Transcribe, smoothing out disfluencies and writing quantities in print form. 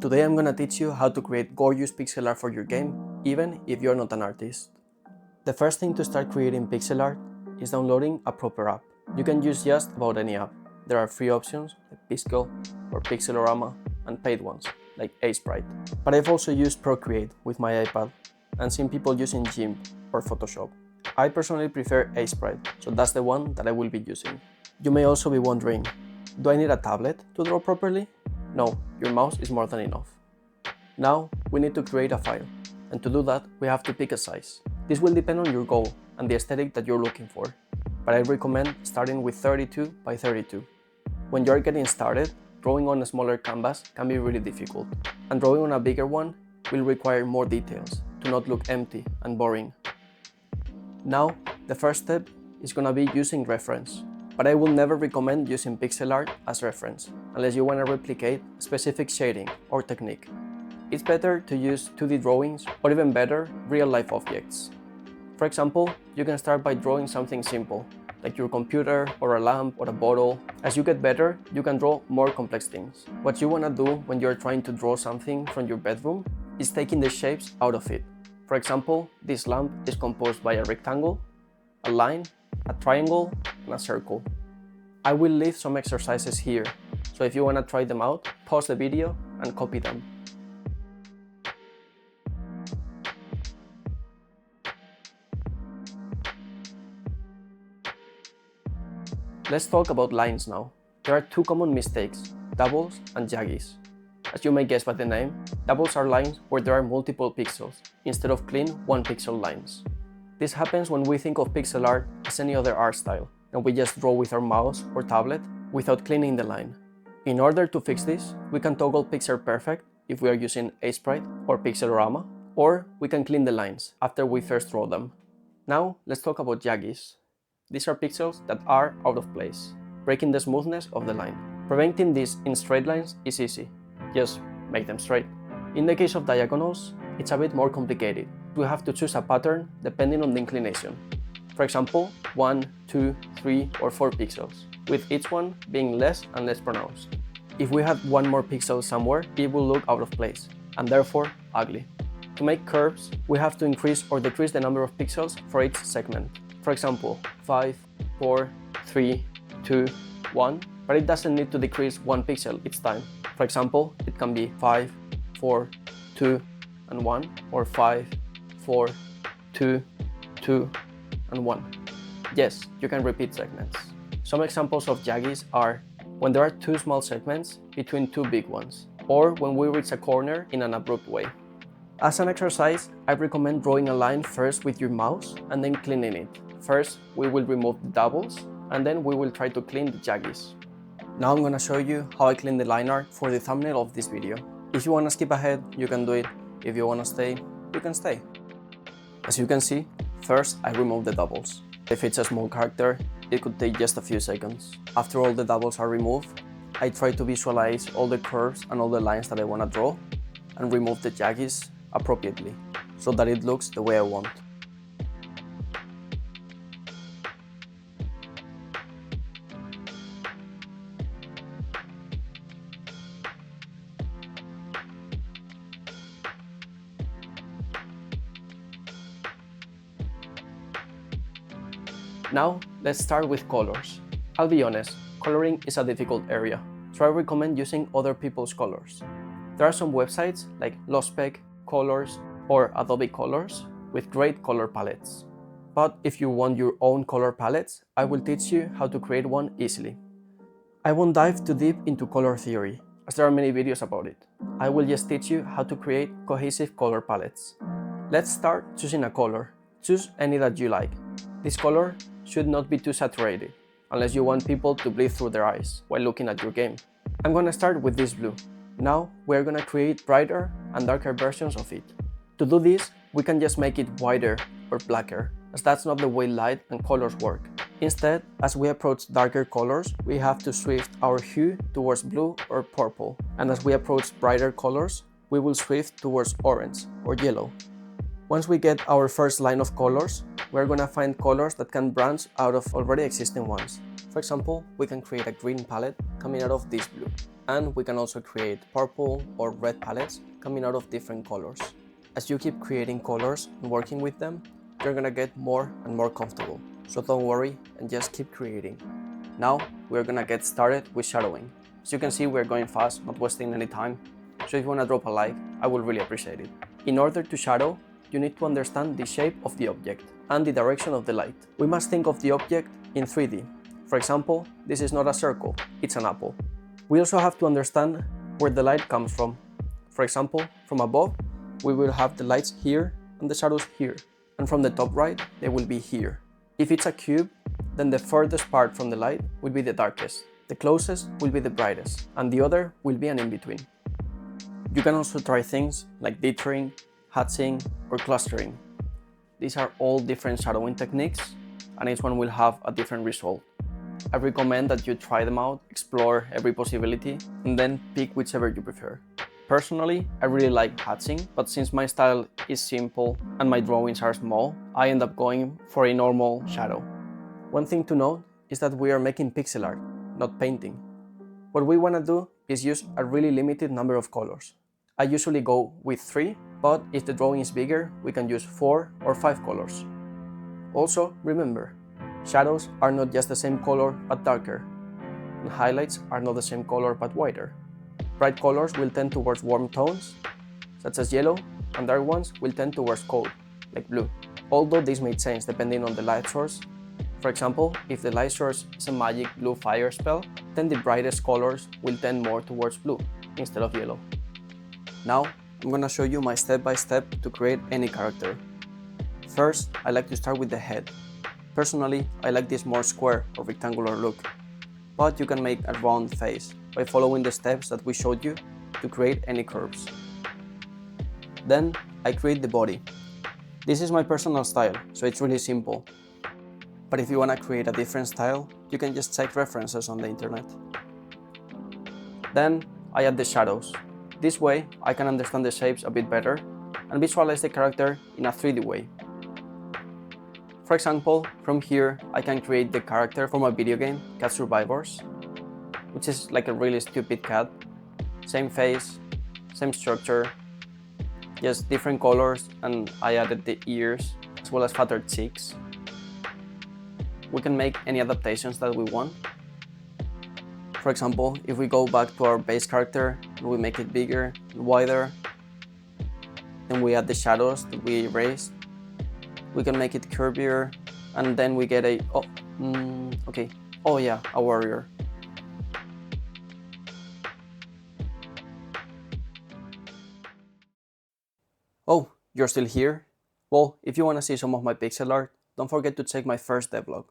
Today I'm gonna teach you how to create gorgeous pixel art for your game, even if you're not an artist. The first thing to start creating pixel art is downloading a proper app. You can use just about any app. There are free options like Pixel or Pixelorama and paid ones like Sprite. But I've also used Procreate with my iPad and seen people using GIMP or Photoshop. I personally prefer Sprite, so that's the one that I will be using. You may also be wondering, do I need a tablet to draw properly? No, your mouse is more than enough. Now we need to create a file, and to do that we have to pick a size. This will depend on your goal and the aesthetic that you're looking for, but I recommend starting with 32 by 32. When you're getting started, drawing on a smaller canvas can be really difficult, and drawing on a bigger one will require more details to not look empty and boring. Now, the first step is gonna be using reference, but I will never recommend using pixel art as reference unless you want to replicate a specific shading or technique. It's better to use 2D drawings or even better, real-life objects. For example, you can start by drawing something simple, like your computer or a lamp or a bottle. As you get better, you can draw more complex things. What you want to do when you're trying to draw something from your bedroom is taking the shapes out of it. For example, this lamp is composed by a rectangle, a line, a triangle, and a circle. I will leave some exercises here, so if you want to try them out, pause the video and copy them. Let's talk about lines now. There are two common mistakes, doubles and jaggies. As you may guess by the name, doubles are lines where there are multiple pixels, instead of clean one-pixel lines. This happens when we think of pixel art as any other art style, and we just draw with our mouse or tablet without cleaning the line. In order to fix this, we can toggle pixel perfect if we are using Sprite or Pixelorama, or we can clean the lines after we first draw them. Now, let's talk about jaggies. These are pixels that are out of place, breaking the smoothness of the line. Preventing this in straight lines is easy, just make them straight. In the case of diagonals, it's a bit more complicated. We have to choose a pattern depending on the inclination. For example, 1, 2, 3 or 4 pixels, with each one being less and less pronounced. If we had one more pixel somewhere, it will look out of place, and therefore ugly. To make curves, we have to increase or decrease the number of pixels for each segment. For example, 5, 4, 3, 2, 1, but it doesn't need to decrease 1 pixel each time. For example, it can be 5, 4, 2, and 1, or 5, 4, 2, 2, and 1. Yes, you can repeat segments. Some examples of jaggies are when there are two small segments between two big ones, or when we reach a corner in an abrupt way. As an exercise, I recommend drawing a line first with your mouse and then cleaning it. First, we will remove the doubles, and then we will try to clean the jaggies. Now I'm gonna show you how I clean the line art for the thumbnail of this video. If you wanna skip ahead, you can do it. If you wanna stay, you can stay. As you can see, first I remove the doubles. If it's a small character, it could take just a few seconds. After all the doubles are removed, I try to visualize all the curves and all the lines that I wanna draw and remove the jaggies appropriately, so that it looks the way I want. Now, let's start with colors. I'll be honest, coloring is a difficult area, so I recommend using other people's colors. There are some websites like Lospec, Colors, or Adobe Colors with great color palettes. But if you want your own color palettes, I will teach you how to create one easily. I won't dive too deep into color theory, as there are many videos about it. I will just teach you how to create cohesive color palettes. Let's start choosing a color. Choose any that you like. This color should not be too saturated, unless you want people to bleed through their eyes while looking at your game. I'm gonna start with this blue. Now we're gonna create brighter and darker versions of it. To do this, we can just make it whiter or blacker, as that's not the way light and colors work. Instead, as we approach darker colors, we have to shift our hue towards blue or purple, and as we approach brighter colors, we will shift towards orange or yellow. Once we get our first line of colors, we're gonna find colors that can branch out of already existing ones. For example, we can create a green palette coming out of this blue. And we can also create purple or red palettes coming out of different colors. As you keep creating colors and working with them, you're gonna get more and more comfortable. So don't worry and just keep creating. Now we're gonna get started with shadowing. As you can see, we're going fast, not wasting any time. So if you wanna drop a like, I will really appreciate it. In order to shadow, you need to understand the shape of the object and the direction of the light. We must think of the object in 3D. For example, this is not a circle, it's an apple. We also have to understand where the light comes from. For example, from above, we will have the lights here and the shadows here. And from the top right, they will be here. If it's a cube, then the furthest part from the light will be the darkest. The closest will be the brightest, and the other will be an in-between. You can also try things like dithering, hatzing, or clustering. These are all different shadowing techniques, and each one will have a different result. I recommend that you try them out, explore every possibility, and then pick whichever you prefer. Personally, I really like hatzing, but since my style is simple and my drawings are small, I end up going for a normal shadow. One thing to note is that we are making pixel art, not painting. What we want to do is use a really limited number of colors. I usually go with 3, but if the drawing is bigger, we can use 4 or 5 colors. Also, remember, shadows are not just the same color but darker, and highlights are not the same color but whiter. Bright colors will tend towards warm tones, such as yellow, and dark ones will tend towards cold, like blue. Although this may change depending on the light source. For example, if the light source is a magic blue fire spell, then the brightest colors will tend more towards blue instead of yellow. Now, I'm gonna show you my step-by-step to create any character. First, I like to start with the head. Personally, I like this more square or rectangular look, but you can make a round face by following the steps that we showed you to create any curves. Then, I create the body. This is my personal style, so it's really simple. But if you want to create a different style, you can just check references on the internet. Then, I add the shadows. This way, I can understand the shapes a bit better and visualize the character in a 3D way. For example, from here, I can create the character from a video game, Cat Survivors, which is like a really stupid cat. Same face, same structure, just different colors, and I added the ears as well as fatter cheeks. We can make any adaptations that we want. For example, if we go back to our base character and we make it bigger and wider, then we add the shadows that we erased. We can make it curvier, and then we get a a warrior. Oh, you're still here? Well, if you want to see some of my pixel art, don't forget to check my first devlog.